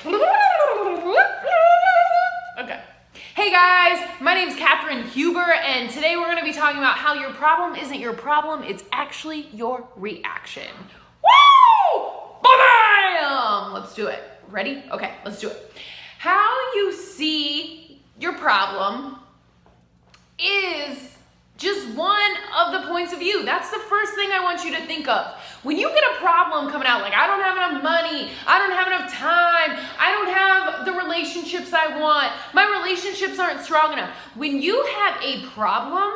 Okay. Hey guys, my name is Kathryn Huber, and today we're going to be talking about how your problem isn't your problem, it's actually your reaction. Woo! Bam! Let's do it. Ready? Okay, let's do it. How you see your problem is just one of the points of view. That's the first thing I want you to think of. When you get a problem coming out, like I don't have enough money, I don't have enough time, I don't have the relationships I want, my relationships aren't strong enough. When you have a problem,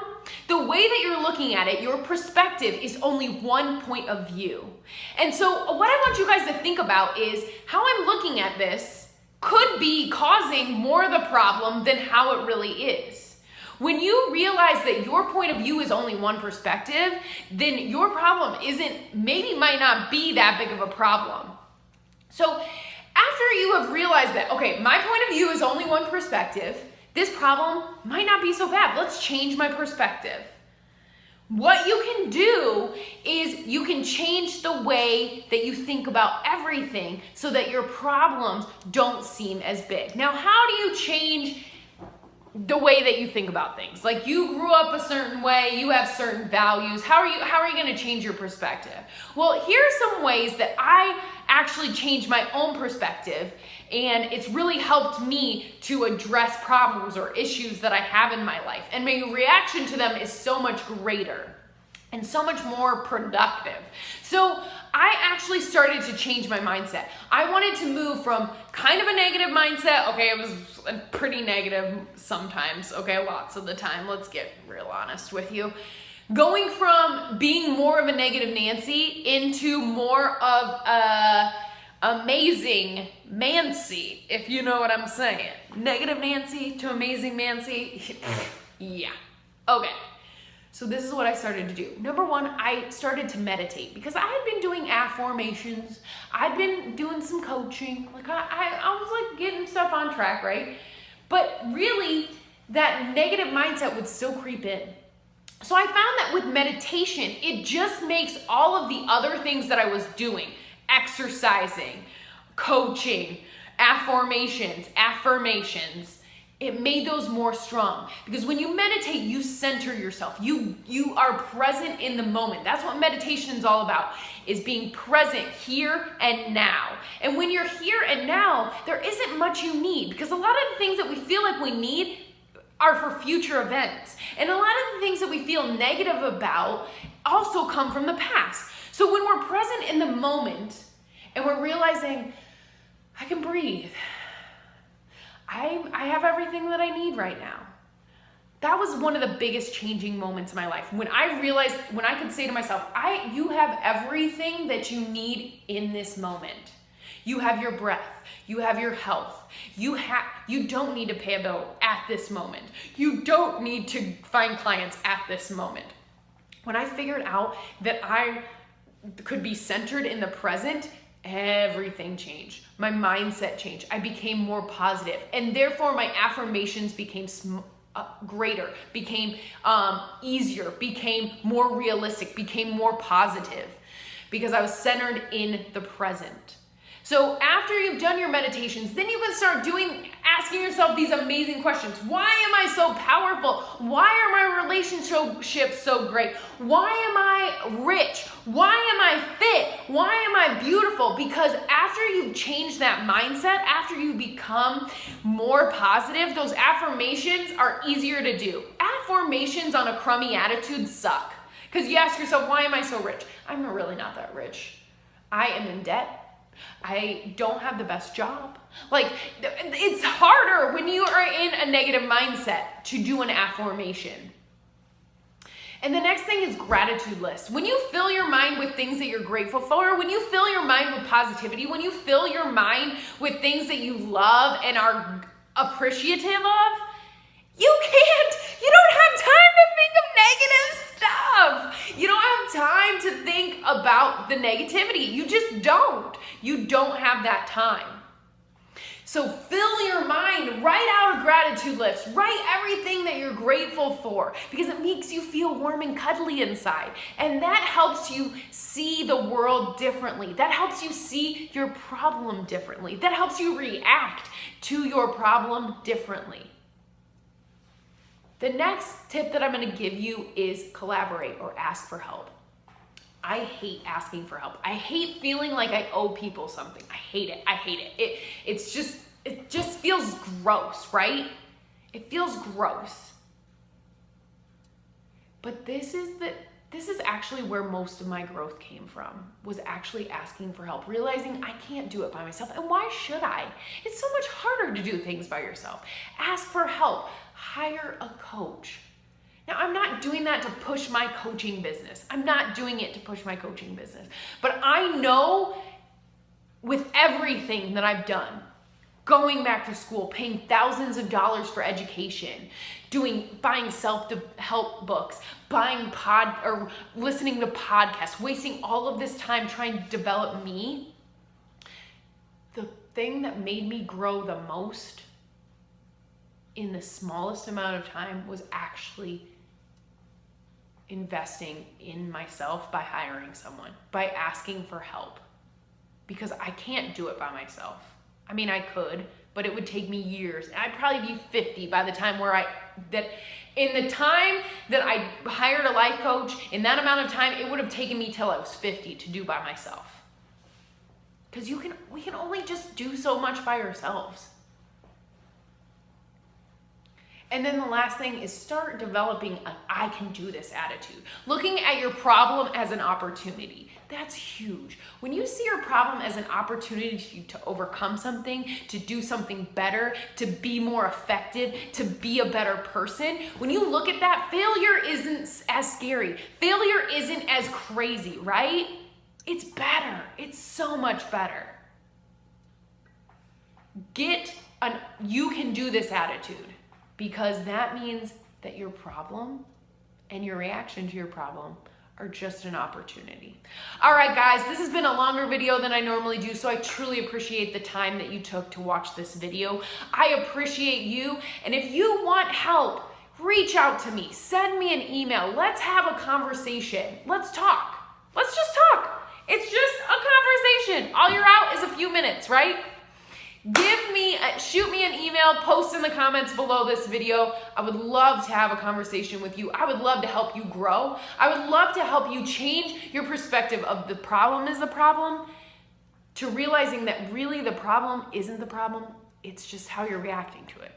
the way that you're looking at it, your perspective is only one point of view. And so what I want you guys to think about is how I'm looking at this could be causing more of the problem than how it really is. When you realize that your point of view is only one perspective, then your problem might not be that big of a problem. So after you have realized that, okay, my point of view is only one perspective, this problem might not be so bad. Let's change my perspective. What you can do is you can change the way that you think about everything so that your problems don't seem as big. Now, how do you change the way that you think about things? Like you grew up a certain way, you have certain values. How are you going to change your perspective? Well, here's some ways that I actually changed my own perspective, and it's really helped me to address problems or issues that I have in my life. And my reaction to them is so much greater and so much more productive. So I actually started to change my mindset. I wanted to move from kind of a negative mindset. Okay, it was pretty negative sometimes. Okay, lots of the time. Let's get real honest with you. Going from being more of a negative Nancy into more of a amazing Nancy, if you know what I'm saying. Negative Nancy to amazing Nancy. Yeah. Okay. So this is what I started to do. Number one, I started to meditate because I had been doing affirmations. I'd been doing some coaching. Like I was like getting stuff on track, right? But really, that negative mindset would still creep in. So I found that with meditation, it just makes all of the other things that I was doing, exercising, coaching, affirmations, it made those more strong. Because when you meditate, you center yourself. You are present in the moment. That's what meditation is all about, is being present here and now. And when you're here and now, there isn't much you need, because a lot of the things that we feel like we need are for future events. And a lot of the things that we feel negative about also come from the past. So when we're present in the moment and we're realizing, I can breathe, I have everything that I need right now. That was one of the biggest changing moments in my life. When I realized, when I could say to myself, you have everything that you need in this moment. You have your breath, you have your health, you don't need to pay a bill at this moment. You don't need to find clients at this moment. When I figured out that I could be centered in the present, everything changed. My mindset changed. I became more positive, and therefore my affirmations became greater, became easier, became more realistic, became more positive, because I was centered in the present. So after you've done your meditations, then you can start asking yourself these amazing questions. Why am I so powerful? Why are my relationships so great? Why am I rich? Why am I fit? Why am I beautiful? Because after you change that mindset, after you become more positive, those affirmations are easier to do. Affirmations on a crummy attitude suck. Because you ask yourself, why am I so rich? I'm really not that rich. I am in debt. I don't have the best job. Like, it's harder when you are in a negative mindset to do an affirmation. And the next thing is gratitude list. When you fill your mind with things that you're grateful for, when you fill your mind with positivity, when you fill your mind with things that you love and are appreciative of, you don't have time to think of negative stuff. You don't have time to think about the negativity. You just don't. You don't have that time. So fill your mind, write out a gratitude list, write everything that you're grateful for, because it makes you feel warm and cuddly inside. And that helps you see the world differently. That helps you see your problem differently. That helps you react to your problem differently. The next tip that I'm going to give you is collaborate or ask for help. I hate asking for help. I hate feeling like I owe people something. I hate it. I hate it. It just feels gross, right? It feels gross. But this is actually where most of my growth came from, was actually asking for help, realizing I can't do it by myself. And why should I? It's so much harder to do things by yourself. Ask for help. Hire a coach. Now, I'm not doing that to push my coaching business. I'm not doing it to push my coaching business. But I know with everything that I've done, going back to school, paying thousands of dollars for education, buying self-help books, listening to podcasts, wasting all of this time trying to develop me, the thing that made me grow the most in the smallest amount of time was actually investing in myself by hiring someone, by asking for help, because I can't do it by myself. I mean, I could, but it would take me years. And I'd probably be 50 by the time in the time that I hired a life coach, in that amount of time, it would have taken me till I was 50 to do by myself. Because we can only just do so much by ourselves. And then the last thing is start developing an I can do this attitude. Looking at your problem as an opportunity. That's huge. When you see your problem as an opportunity to overcome something, to do something better, to be more effective, to be a better person, when you look at that, failure isn't as scary. Failure isn't as crazy, right? It's better. It's so much better. Get an you can do this attitude. Because that means that your problem and your reaction to your problem are just an opportunity. All right, guys, this has been a longer video than I normally do, so I truly appreciate the time that you took to watch this video. I appreciate you, and if you want help, reach out to me. Send me an email. Let's have a conversation. Let's talk. Let's just talk. It's just a conversation. All you're out is a few minutes, right? Shoot me an email, post in the comments below this video. I would love to have a conversation with you. I would love to help you grow. I would love to help you change your perspective of the problem is the problem to realizing that really the problem isn't the problem. It's just how you're reacting to it.